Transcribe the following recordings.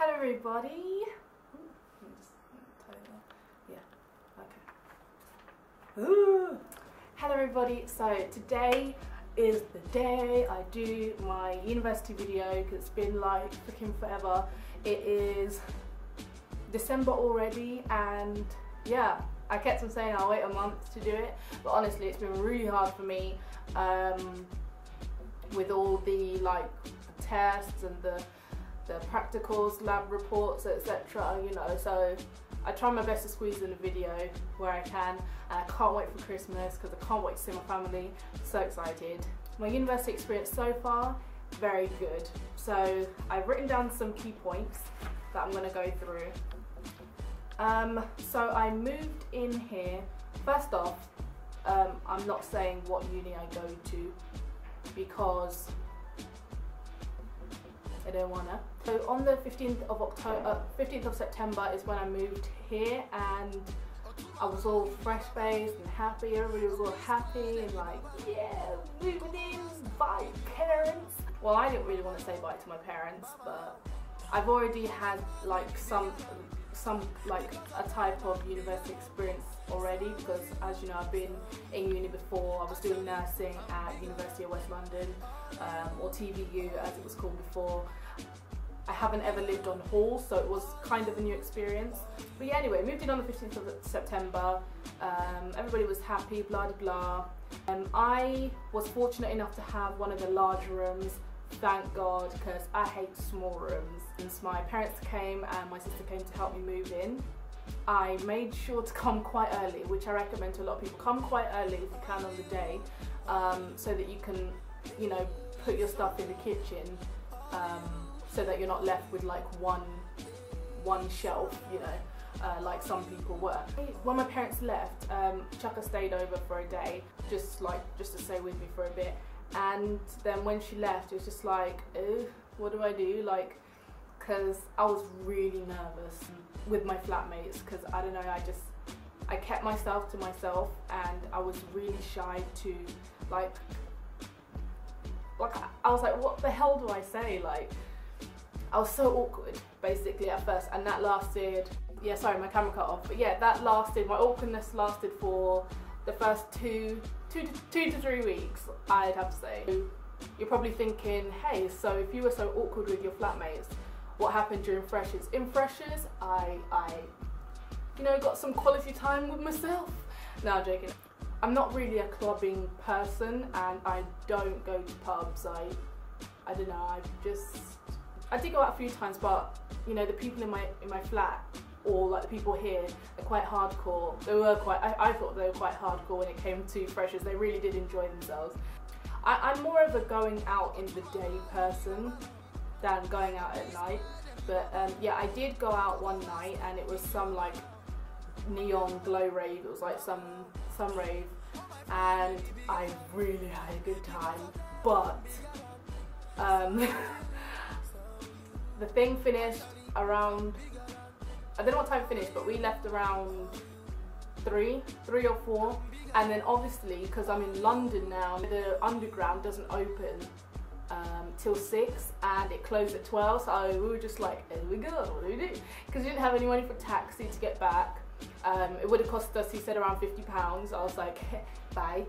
Hello everybody. Hello everybody. So today is the day I do my university video because it's been like freaking forever. It is December already, and yeah, I kept on saying I'll wait a month to do it, but honestly it's been really hard for me with all the like tests and the practicals, lab reports, etc. You know, so I try my best to squeeze in a video where I can, and I can't wait for Christmas because I can't wait to see my family. So excited. My university experience so far, very good. So I've written down some key points that I'm going to go through. So I moved in here. First off, I'm not saying what uni I go to because I don't wanna. So on the 15th of September is when I moved here, and I was all fresh-faced and happy. Everybody was all happy and like, yeah, moving in, bye parents. Well, I didn't really want to say bye to my parents, but I've already had like some like a type of university experience already, because as you know, I've been in uni before. I was doing nursing at University of West London, or TVU as it was called before. I haven't ever lived on hall, so it was kind of a new experience. But yeah, anyway, moved in on the 15th of September. Everybody was happy, blah blah blah. I was fortunate enough to have one of the large rooms, thank God, because I hate small rooms. Since my parents came and my sister came to help me move in, I made sure to come quite early, which I recommend to a lot of people. Come quite early if you can on the day, so that you can, you know, put your stuff in the kitchen, so that you're not left with like one shelf, you know, like some people were. When my parents left, Chaka stayed over for a day, just to stay with me for a bit. And then when she left, it was just like, what do I do? Like, because I was really nervous with my flatmates, because I don't know, I kept myself to myself, and I was really shy to like I was like, what the hell do I say? Like, I was so awkward basically at first, and that lasted, yeah, sorry, my camera cut off, but yeah, that lasted, my awkwardness lasted for the first two to 3 weeks, I'd have to say. You're probably thinking, hey, so if you were so awkward with your flatmates, what happened during freshers? In freshers, I you know, got some quality time with myself. No, I'm joking. I'm not really a clubbing person, and I don't go to pubs. I don't know, I did go out a few times, but you know, the people in my flat, or like the people here, they're quite hardcore. They were quite, I thought they were quite hardcore when it came to freshers. They really did enjoy themselves. I'm more of a going out in the day person than going out at night. But yeah, I did go out one night, and it was some like neon glow rave. It was like some rave, and I really had a good time. But the thing finished around, I don't know what time it finished, but we left around 3 or 4, and then obviously, because I'm in London now, the underground doesn't open till 6, and it closed at 12, so we were just like, here we go, what do we do? Because we didn't have any money for taxi to get back. It would have cost us, he said, around £50. I was like, bye.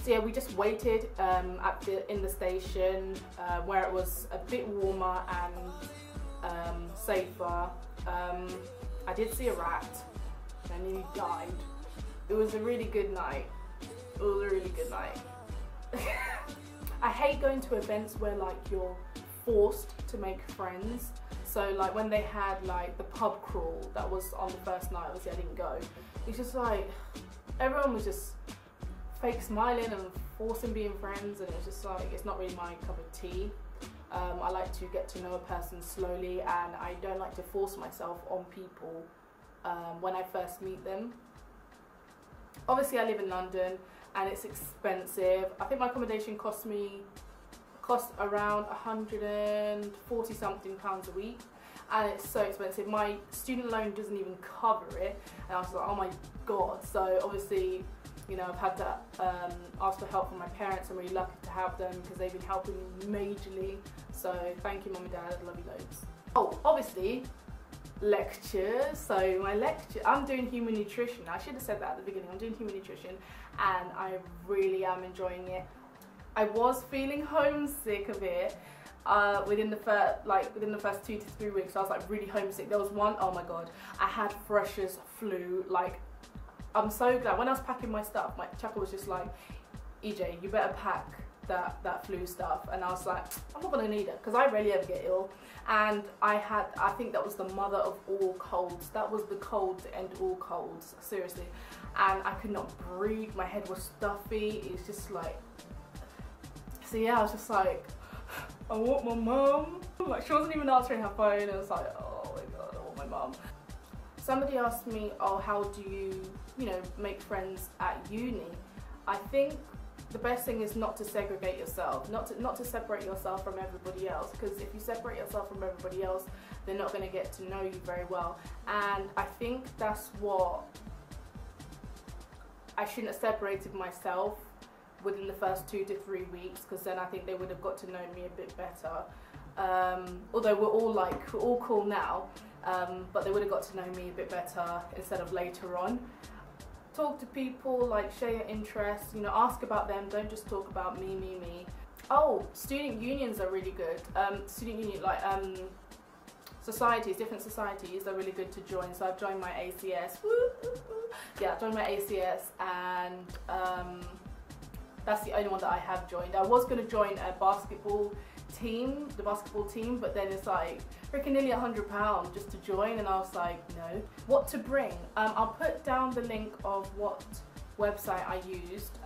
So yeah, we just waited in the station where it was a bit warmer and safer. I did see a rat, and I nearly died. It was a really good night. It was a really good night. I hate going to events where like you're forced to make friends. So like when they had like the pub crawl that was on the first night, obviously I didn't go. It's just like, everyone was just fake smiling and forcing being friends, and it was just like, it's not really my cup of tea. I like to get to know a person slowly, and I don't like to force myself on people when I first meet them. Obviously I live in London, and it's expensive. I think my accommodation cost around £140 something a week, and it's so expensive. My student loan doesn't even cover it, and I was like, oh my god. So obviously You know, I've had to ask for help from my parents. I'm really lucky to have them because they've been helping me majorly. So thank you, Mum and Dad, I love you loads. Oh, obviously, lectures. So my lecture, I'm doing human nutrition. I should have said that at the beginning. I'm doing human nutrition and I really am enjoying it. I was feeling homesick of it within the first 2 to 3 weeks. I was like really homesick. There was one, oh my god, I had freshers flu. Like, I'm so glad. When I was packing my stuff, my chuckle was just like, EJ, you better pack that flu stuff. And I was like, I'm not gonna need it because I rarely ever get ill. And I think that was the mother of all colds. That was the cold to end all colds, seriously. And I could not breathe. My head was stuffy. It's just like, so yeah, I was just like, I want my mum. Like, she wasn't even answering her phone. And I was like, oh my god, I want my mum. Somebody asked me, oh, how do you know, make friends at uni? I think the best thing is not to segregate yourself, not to separate yourself from everybody else, because if you separate yourself from everybody else, they're not going to get to know you very well. And I think that's what I shouldn't have separated myself within the first 2 to 3 weeks, because then I think they would have got to know me a bit better. Although we're all cool now, but they would have got to know me a bit better instead of later on. Talk to people, like share your interests, you know, ask about them, don't just talk about me. Oh, student unions are really good. Student union, like societies, different societies are really good to join. So I've joined my ACS. Yeah, I've joined my ACS, and that's the only one that I have joined. I was going to join a basketball team, but then it's like freaking nearly £100 just to join, and I was like, no. What to bring? I'll put down the link of what website I used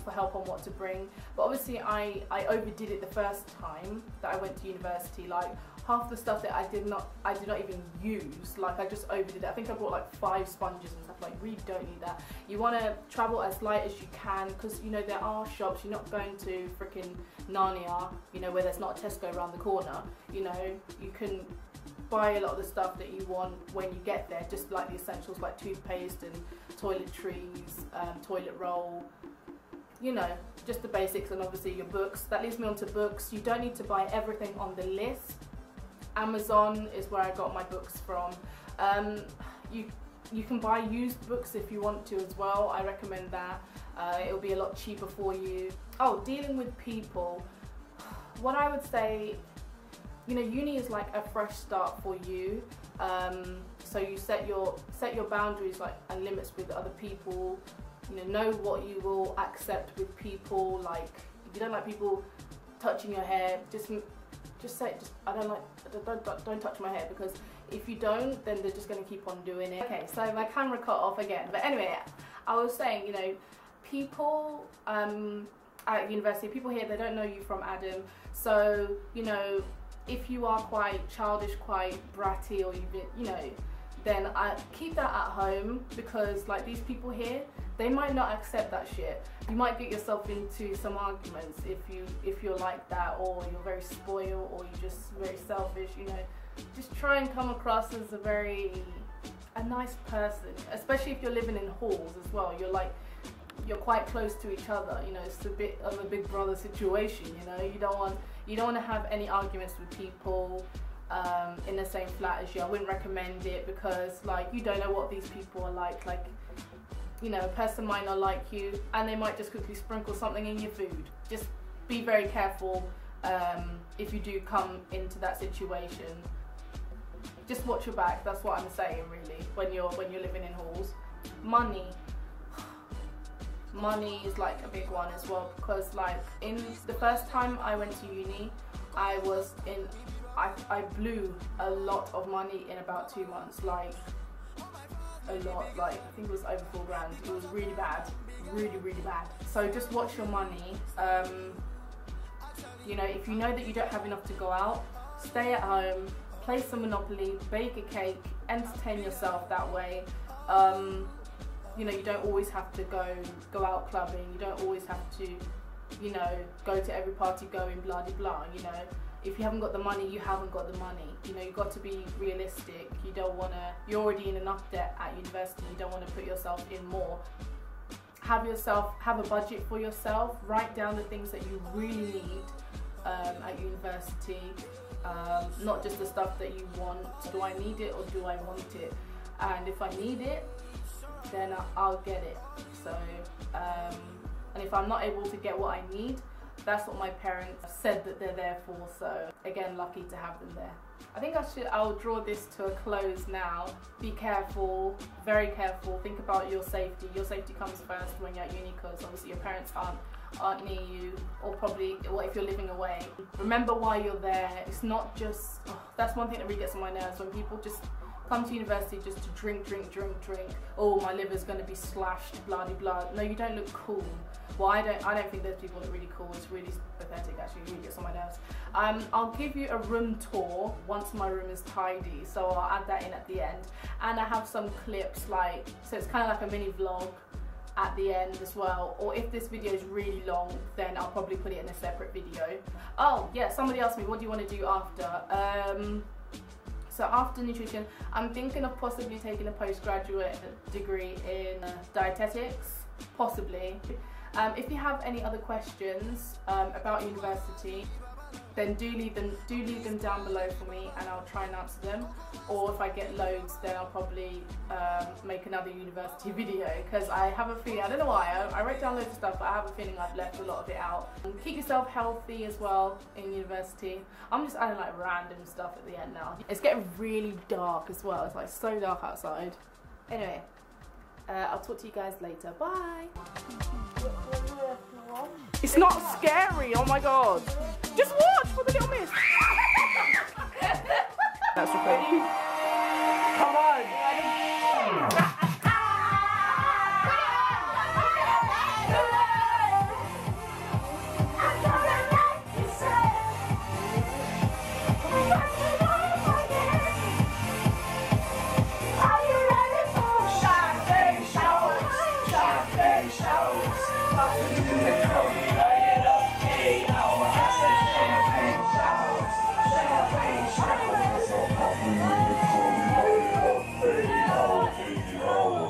for help on what to bring. But obviously I overdid it the first time that I went to university. Like, half the stuff that I did not even use. Like, I just overdid it. I think I bought like 5 sponges and stuff. Like, really don't need that. You want to travel as light as you can, because you know there are shops. You're not going to freaking Narnia, you know, where there's not a Tesco around the corner. You know, you can buy a lot of the stuff that you want when you get there, just like the essentials like toothpaste and toiletries, toilet roll, you know, just the basics, and obviously your books. That leads me on to books. You don't need to buy everything on the list. Amazon is where I got my books from. You can buy used books if you want to as well. I recommend that. It'll be a lot cheaper for you. Oh, dealing with people. What I would say, you know, uni is like a fresh start for you. So you set your boundaries, like, and limits with other people. You know what you will accept with people. Like, if you don't like people touching your hair, just say, I don't touch my hair, because if you don't, then they're just going to keep on doing it. Okay, so my camera cut off again. But anyway, I was saying, you know, people at university, people here, they don't know you from Adam. So, you know, if you are quite childish, quite bratty, or you know, then I keep that at home, because like these people here, they might not accept that shit. You might get yourself into some arguments if you're like that, or you're very spoiled, or you're just very selfish. You know, just try and come across as a nice person, especially if you're living in halls as well. You're quite close to each other. You know, it's a bit of a big brother situation. You know, you don't want to have any arguments with people in the same flat as you. I wouldn't recommend it, because like, you don't know what these people are like. Like, you know, a person might not like you, and they might just quickly sprinkle something in your food. Just be very careful if you do come into that situation. Just watch your back. That's what I'm saying, really. When you're living in halls, money is like a big one as well, because like in the first time I went to uni, I blew a lot of money in about 2 months. Like, a lot, like I think it was over 4 grand. It was really bad, really bad. So just watch your money. You know, if you know that you don't have enough to go out, stay at home, play some Monopoly, bake a cake, entertain yourself that way. You know, you don't always have to go out clubbing. You don't always have to, you know, go to every party going, blah de blah. You know, if you haven't got the money, you haven't got the money. You know, you've got to be realistic. You don't want to, you're already in enough debt at university. You don't want to put yourself in more. have a budget for yourself. Write down the things that you really need at university, not just the stuff that you want. Do I need it or do I want it? And if I need it, then I'll get it. So, and if I'm not able to get what I need, that's what my parents said that they're there for. So again, lucky to have them there. I think I'll draw this to a close now. Be careful, very careful. Think about your safety. Your safety comes first when you're at uni, because obviously your parents aren't near you, or probably if you're living away. Remember why you're there. It's not just, that's one thing that really gets on my nerves, when people just come to university just to drink. Oh, my liver's going to be slashed, blah de blah. No, you don't look cool. Well, I don't think those people look really cool. It's really pathetic, actually. It really gets on my nerves. I'll give you a room tour once my room is tidy, so I'll add that in at the end. And I have some clips, so it's kind of like a mini vlog at the end as well. Or if this video is really long, then I'll probably put it in a separate video. Oh yeah, somebody asked me, what do you want to do after? So after nutrition, I'm thinking of possibly taking a postgraduate degree in dietetics, possibly. If you have any other questions about university, then do leave them down below for me, and I'll try and answer them. Or if I get loads, then I'll probably make another university video, because I have a feeling, I don't know why, I wrote down loads of stuff, but I have a feeling I've left a lot of it out. Keep yourself healthy as well in university. I'm just adding like random stuff at the end now. It's getting really dark as well. It's like so dark outside. Anyway, I'll talk to you guys later. Bye. It's not scary, oh my god. Just watch for the little miss.